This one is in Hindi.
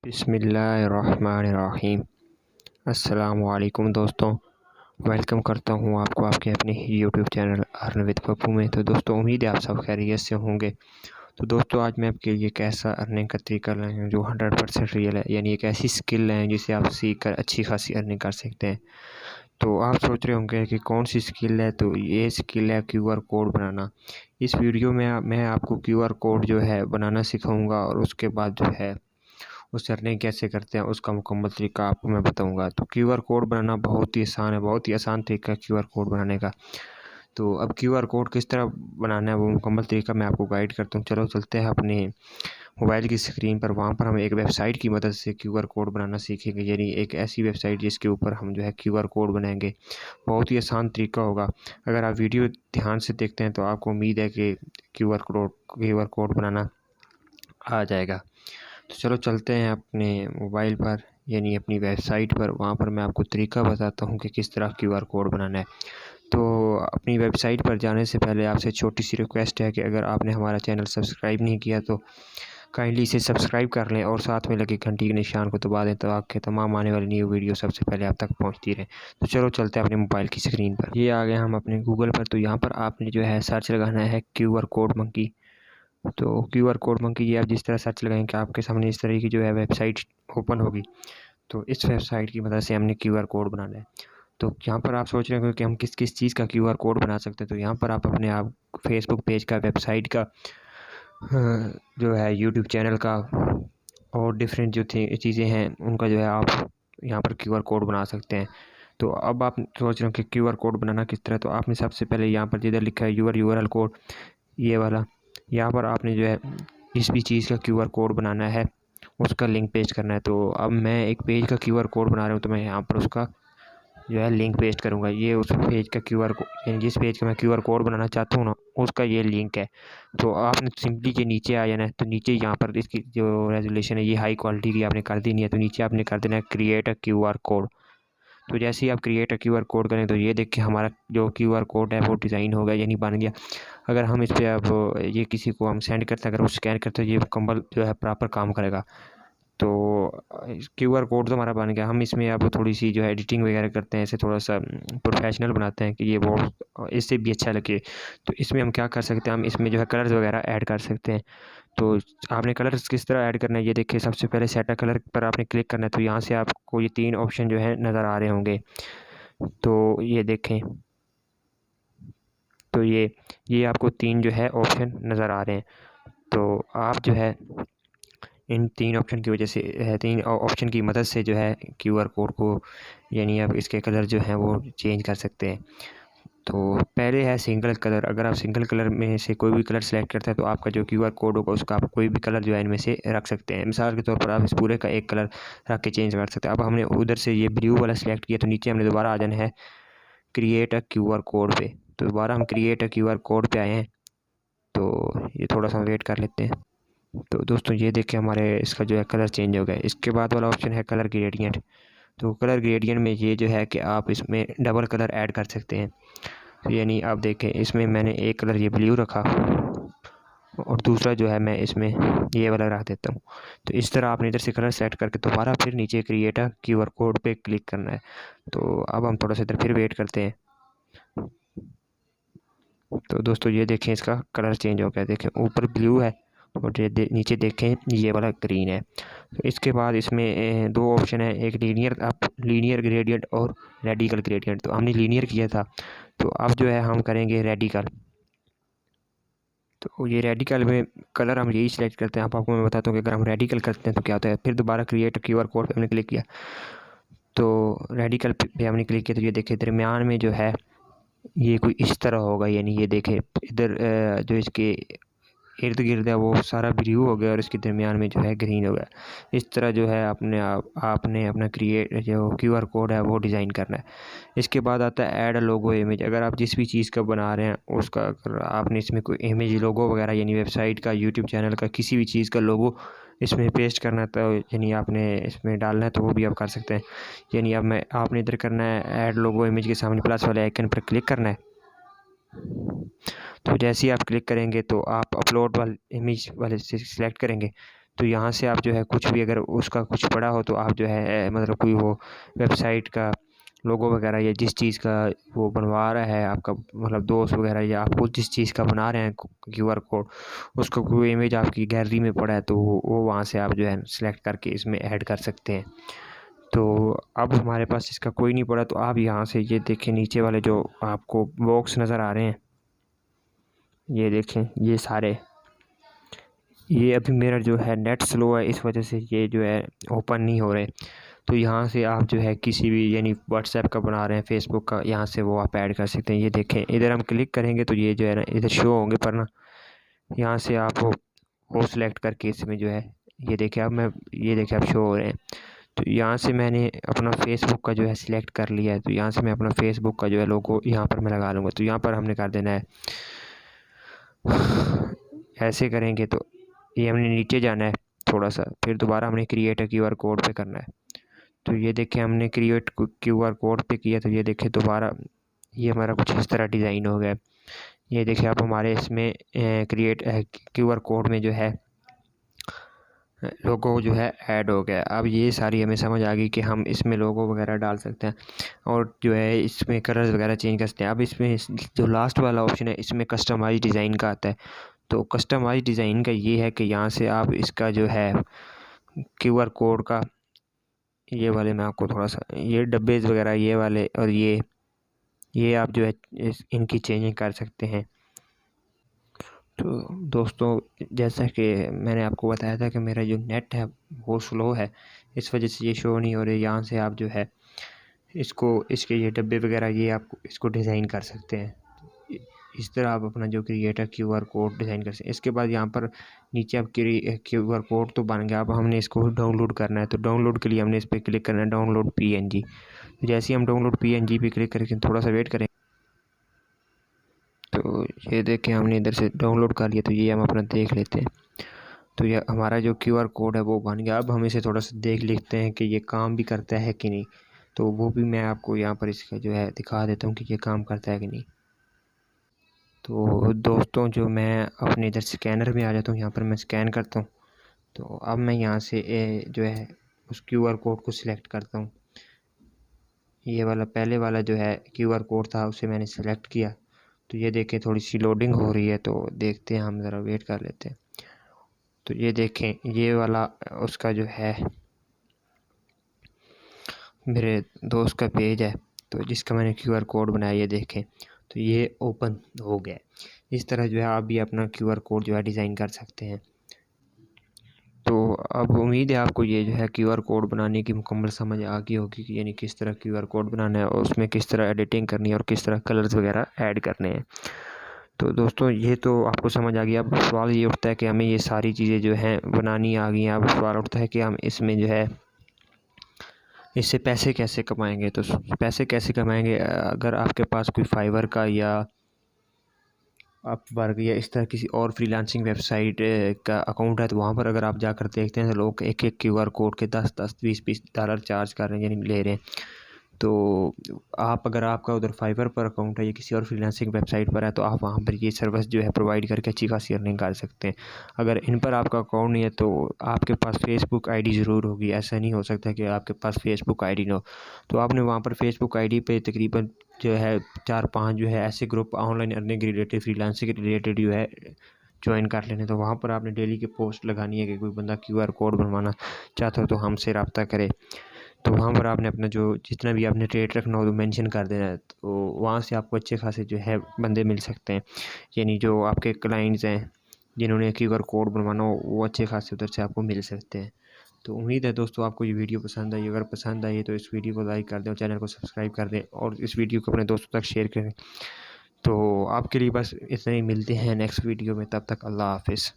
बिस्मिल्लाहिर्रहमानिर्रहीम। अस्सलामुअलैकुम दोस्तों, वेलकम करता हूँ आपको आपके अपने YouTube channel earn with Pappu में। तो दोस्तों, उम्मीद है आप सब खैरियत से होंगे। तो दोस्तों, आज मैं आपके लिए एक ऐसा अर्निंग का तरीका लाया हूँ जो 100% रियल है, यानी एक ऐसी स्किल है जिसे आप सीख कर अच्छी खासी अर्निंग कर सकते हैं। तो आप सोच रहे होंगे कि कौन सी स्किल है, तो ये स्किल है QR कोड बनाना। इस वीडियो में मैं आपको QR कोड जो है बनाना सिखाऊंगा और उसके बाद जो है उससे अर्निंग कैसे करते हैं उसका मुकम्मल तरीका आपको मैं बताऊंगा। तो QR कोड बनाना बहुत ही आसान है, बहुत ही आसान तरीका है QR कोड बनाने का। तो अब QR कोड किस तरह बनाना है वो मुकम्मल तरीका मैं आपको गाइड करता हूँ। चलो चलते हैं अपने मोबाइल की स्क्रीन पर। वहाँ पर हम एक वेबसाइट की मदद से QR कोड बनाना सीखेंगे, यानी एक ऐसी वेबसाइट जिसके ऊपर हम जो है QR कोड बनाएंगे। बहुत ही आसान तरीका होगा। अगर आप वीडियो ध्यान से देखते हैं तो आपको उम्मीद है कि QR कोड बनाना आ जाएगा। तो चलो चलते हैं अपने मोबाइल पर, यानी अपनी वेबसाइट पर। वहाँ पर मैं आपको तरीका बताता हूँ कि किस तरह QR कोड बनाना है। तो अपनी वेबसाइट पर जाने से पहले आपसे छोटी सी रिक्वेस्ट है कि अगर आपने हमारा चैनल सब्सक्राइब नहीं किया तो काइंडली इसे सब्सक्राइब कर लें और साथ में लगे घंटी के निशान को दबा दें, तो आपके तमाम आने वाली न्यू वीडियो सबसे पहले आप तक पहुँचती रहें। तो चलो चलते हैं अपने मोबाइल की स्क्रीन पर। ये आ गए हम अपने गूगल पर। तो यहाँ पर आपने जो है सर्च लगाना है QR कोड मंकी। तो QR कोड मंकी ये आप जिस तरह सर्च लगाएंगे आपके सामने इस तरह की जो है वेबसाइट ओपन होगी। तो इस वेबसाइट की मदद से हमने QR कोड बनाना है। तो यहाँ पर आप सोच रहे हो कि हम किस किस चीज़ का QR कोड बना सकते हैं। तो यहाँ पर आप अपने आप फेसबुक पेज का, वेबसाइट का, जो है यूट्यूब चैनल का और डिफरेंट जो चीज़ें हैं उनका जो है आप यहाँ पर QR कोड बना सकते हैं। तो अब आप सोच रहे हो कि QR कोड बनाना किस तरह। तो आपने सबसे पहले यहाँ पर जिधर लिखा है यूर URL कोड, ये वाला, यहाँ पर आपने जो है जिस भी चीज़ का QR कोड बनाना है उसका लिंक पेस्ट करना है। तो अब मैं एक पेज का QR कोड बना रहा हूँ, तो मैं यहाँ पर उसका जो है लिंक पेस्ट करूँगा। ये उस पेज का QR कोड, यानी जिस पेज का मैं QR कोड बनाना चाहता हूँ ना, उसका ये लिंक है। तो आपने सिंपली के नीचे आ जाना है। तो नीचे यहाँ पर इसकी जो रेजोल्यूशन है ये हाई क्वालिटी की आपने कर देनी है। तो नीचे आपने कर देना है क्रिएट अ QR कोड। तो जैसे ही आप क्रिएट अ QR कोड करें तो ये देखिए हमारा जो QR कोड है वो डिज़ाइन हो गया, यानी बन गया। अगर हम इस पर अब ये किसी को हम सेंड करते हैं, अगर वो स्कैन करते हैं, ये मुकम्मल जो है प्रॉपर काम करेगा। तो QR कोड तो हमारा बन गया। हम इसमें अब थोड़ी सी जो है एडिटिंग वगैरह करते हैं, इसे थोड़ा सा प्रोफेशनल बनाते हैं कि ये बहुत इससे भी अच्छा लगे। तो इसमें हम क्या कर सकते हैं, हम इसमें जो है कलर्स वगैरह ऐड कर सकते हैं। तो आपने कलर्स किस तरह ऐड करना है ये देखिए। सबसे पहले सेट अ कलर पर आपने क्लिक करना है। तो यहाँ से आपको ये 3 ऑप्शन जो है नज़र आ रहे होंगे। तो ये देखें, तो ये आपको 3 जो है ऑप्शन नज़र आ रहे हैं। तो आप जो है इन 3 ऑप्शन की वजह से 3 ऑप्शन की मदद से जो है QR कोड को, यानी आप इसके कलर जो हैं वो चेंज कर सकते हैं। तो पहले है सिंगल कलर। अगर आप सिंगल कलर में से कोई भी कलर सेलेक्ट करते हैं तो आपका जो QR कोड होगा उसका आप कोई भी कलर जो है इनमें से रख सकते हैं। मिसाल के तौर पर आप इस पूरे का एक कलर रख के चेंज कर सकते हैं। अब हमने उधर से ये ब्लू वाला सेलेक्ट किया, तो नीचे हमने दोबारा आ जाना है क्रिएट अ QR कोड पे। तो दोबारा हम क्रिएट अ QR कोड पे आए हैं। तो ये थोड़ा सा वेट कर लेते हैं। तो दोस्तों ये देखिए हमारे इसका जो है कलर चेंज हो गया। इसके बाद वाला ऑप्शन है कलर ग्रेडियंट। तो कलर ग्रेडियंट में ये जो है कि आप इसमें डबल कलर ऐड कर सकते हैं। तो यानी आप देखें इसमें मैंने एक कलर ये ब्लू रखा और दूसरा जो है मैं इसमें ये वाला रख देता हूँ। तो इस तरह आपने इधर से कलर सेट करके दोबारा फिर नीचे क्रिएट अ QR कोड पे क्लिक करना है। तो अब हम थोड़ा सा इधर फिर वेट करते हैं। तो दोस्तों ये देखें इसका कलर चेंज हो गया। देखें ऊपर ब्लू है और नीचे देखें ये वाला ग्रीन है। तो इसके बाद इसमें 2 ऑप्शन है, एक लीनियर ग्रेडियंट और रेडिकल ग्रेडियंट। तो हमने लीनियर किया था, तो अब जो है हम करेंगे रेडिकल। तो ये रेडिकल में कलर हम यही सिलेक्ट करते हैं। आपको मैं बताता हूँ कि अगर हम रेडिकल करते हैं तो क्या होता है। फिर दोबारा क्रिएट QR कोड पे हमने क्लिक किया, तो रेडिकल पे हमने क्लिक किया। तो ये देखें दरमियान में जो है ये कोई इस तरह होगा, यानी ये देखें इधर जो इसके इर्द गिर्द है वो सारा ब्लू हो गया और इसके दरमियान में जो है ग्रीन हो गया। इस तरह जो है आपने अपना जो QR कोड है वो डिज़ाइन करना है। इसके बाद आता है ऐड लोगो इमेज। अगर आप जिस भी चीज़ का बना रहे हैं उसका, अगर आपने इसमें कोई इमेज, लोगो वगैरह, यानी वेबसाइट का, यूट्यूब चैनल का, किसी भी चीज़ का लोगो इसमें पेस्ट करना है, तो यानी आपने इसमें डालना है तो वो भी आप कर सकते हैं। यानी अब आपने इधर करना है ऐड लोगो इमेज के सामने प्लस वाले आइकन पर क्लिक करना है। तो जैसे ही आप क्लिक करेंगे तो आप अपलोड वाले इमेज वाले से सिलेक्ट करेंगे तो यहाँ से आप जो है कुछ भी अगर उसका कुछ पड़ा हो तो आप जो है मतलब कोई वो वेबसाइट का लोगो वगैरह या जिस चीज़ का वो बनवा रहा है आपका मतलब दोस्त वगैरह या आपको जिस चीज़ का बना रहे हैं QR कोड, उसका कोई इमेज आपकी गैलरी में पड़ा है तो वो वहाँ से आप जो है सिलेक्ट करके इसमें ऐड कर सकते हैं। तो अब हमारे पास इसका कोई नहीं पड़ा तो आप यहाँ से ये देखें नीचे वाले जो आपको बॉक्स नज़र आ रहे हैं, ये देखें ये सारे, ये अभी मेरा जो है नेट स्लो है इस वजह से ये जो है ओपन नहीं हो रहे। तो यहाँ से आप जो है किसी भी यानी व्हाट्सएप का बना रहे हैं, फेसबुक का, यहाँ से वो आप ऐड कर सकते हैं। ये देखें इधर हम क्लिक करेंगे तो ये जो है ना इधर शो होंगे, पर ना यहाँ से आप वो सिलेक्ट करके इसमें जो है ये देखें ये देखें आप शो हो रहे हैं। तो यहाँ से मैंने अपना फेसबुक का जो है सिलेक्ट कर लिया है, तो यहाँ से मैं अपना फेसबुक का जो है लोगो यहाँ पर मैं लगा लूँगा। तो यहाँ पर हमने कर देना है ऐसे करेंगे तो ये हमने नीचे जाना है थोड़ा सा, फिर दोबारा हमने क्रिएट QR कोड पे करना है। तो ये देखें हमने क्रिएट QR कोड पे किया तो ये देखें दोबारा ये हमारा कुछ इस तरह डिज़ाइन हो गया। ये देखें आप हमारे इसमें क्रिएट QR कोड में जो है लोगो जो है ऐड हो गया। अब ये सारी हमें समझ आ गई कि हम इसमें लोगो वगैरह डाल सकते हैं और जो है इसमें कलर्स वगैरह चेंज कर सकते हैं। अब इसमें जो लास्ट वाला ऑप्शन है इसमें कस्टमाइज डिज़ाइन का आता है। तो कस्टमाइज डिज़ाइन का ये है कि यहाँ से आप इसका जो है QR कोड का ये वाले मैं आपको थोड़ा सा ये डब्बे वगैरह ये वाले और ये आप जो है इनकी चेंजिंग कर सकते हैं। तो दोस्तों जैसा कि मैंने आपको बताया था कि मेरा जो नेट है वो स्लो है, इस वजह से ये शो नहीं हो रही। यहाँ से आप जो है इसके ये डब्बे वगैरह ये आप इसको डिज़ाइन कर सकते हैं। इस तरह आप अपना जो क्रिएटर QR कोड डिज़ाइन कर सकते हैं। इसके बाद यहाँ पर नीचे आप QR कोड तो बन गया, अब हमने इसको डाउनलोड करना है। तो डाउनलोड के लिए हमने इस पर क्लिक करना है, डाउनलोड PNG। जैसे ही हम डाउनलोड PNG पे क्लिक करके थोड़ा सा वेट करें तो ये देखें हमने इधर से डाउनलोड कर लिया। तो ये हम अपना देख लेते हैं। तो ये हमारा जो QR कोड है वो बन गया। अब हम इसे थोड़ा सा देख लेते हैं कि ये काम भी करता है कि नहीं। तो वो भी मैं आपको यहाँ पर इसका जो है दिखा देता हूँ कि ये काम करता है कि नहीं। तो दोस्तों जो मैं अपने इधर स्कैनर में आ जाता हूँ, यहाँ पर मैं स्कैन करता हूँ। तो अब मैं यहाँ से जो है उस QR कोड को सिलेक्ट करता हूँ। ये वाला पहले वाला जो है QR कोड था उसे मैंने सेलेक्ट किया। तो ये देखें थोड़ी सी लोडिंग हो रही है, तो देखते हैं, हम ज़रा वेट कर लेते हैं। तो ये देखें ये वाला उसका जो है मेरे दोस्त का पेज है तो जिसका मैंने QR कोड बनाया, ये देखें तो ये ओपन हो गया। इस तरह जो है आप भी अपना QR कोड जो है डिज़ाइन कर सकते हैं। तो अब उम्मीद है आपको ये जो है QR कोड बनाने की मुकम्मल समझ आ गई होगी कि यानी किस तरह QR कोड बनाना है और उसमें किस तरह एडिटिंग करनी है और किस तरह कलर्स वगैरह ऐड करने हैं। तो दोस्तों ये तो आपको समझ आ गया। अब सवाल ये उठता है कि हमें ये सारी चीज़ें जो हैं बनानी आ गई हैं। अब सवाल उठता है कि हम इसमें जो है इससे पैसे कैसे कमाएंगे। तो पैसे कैसे कमाएंगे, अगर आपके पास कोई फाइवर का या अपवर्क या इस तरह किसी और फ्रीलांसिंग वेबसाइट का अकाउंट है तो वहाँ पर अगर आप जाकर देखते हैं तो लोग एक QR कोड के 10-10 20-20 डॉलर चार्ज कर रहे हैं, यानी ले रहे हैं। तो आप अगर आपका उधर फाइवर पर अकाउंट है या किसी और फ्रीलांसिंग वेबसाइट पर है तो आप वहाँ पर ये सर्विस जो है प्रोवाइड करके अच्छी खासी अर्निंग कर सकते हैं। अगर इन पर आपका अकाउंट नहीं है तो आपके पास फेसबुक ID ज़रूर होगी। ऐसा नहीं हो सकता कि आपके पास फेसबुक ID ना हो। तो आपने वहाँ पर फेसबुक ID पे तकरीबन जो है 4-5 जो है ऐसे ग्रुप ऑनलाइन अर्निंग के रिलेटेड फ्रीलांसिंग के रिलेटेड जो है ज्वाइन कर लेने। तो वहाँ पर आपने डेली की पोस्ट लगानी है कि कोई बंदा QR कोड बनवाना चाहता हो तो हमसे रब्ता करे। तो वहाँ पर आपने अपना जो जितना भी आपने रेट रखना हो तो मेंशन कर देना है। तो वहाँ से आपको अच्छे खासे जो है बंदे मिल सकते हैं, यानी जो आपके क्लाइंट्स हैं जिन्होंने QR कोड बनवाना हो वो अच्छे खासे उधर से आपको मिल सकते हैं। तो उम्मीद है दोस्तों आपको ये वीडियो पसंद आई। अगर पसंद आई तो इस वीडियो को लाइक कर दें और चैनल को सब्सक्राइब कर दें और इस वीडियो को अपने दोस्तों तक शेयर करें। तो आपके लिए बस इतना ही, मिलते हैं नेक्स्ट वीडियो में, तब तक अल्लाह हाफिज़।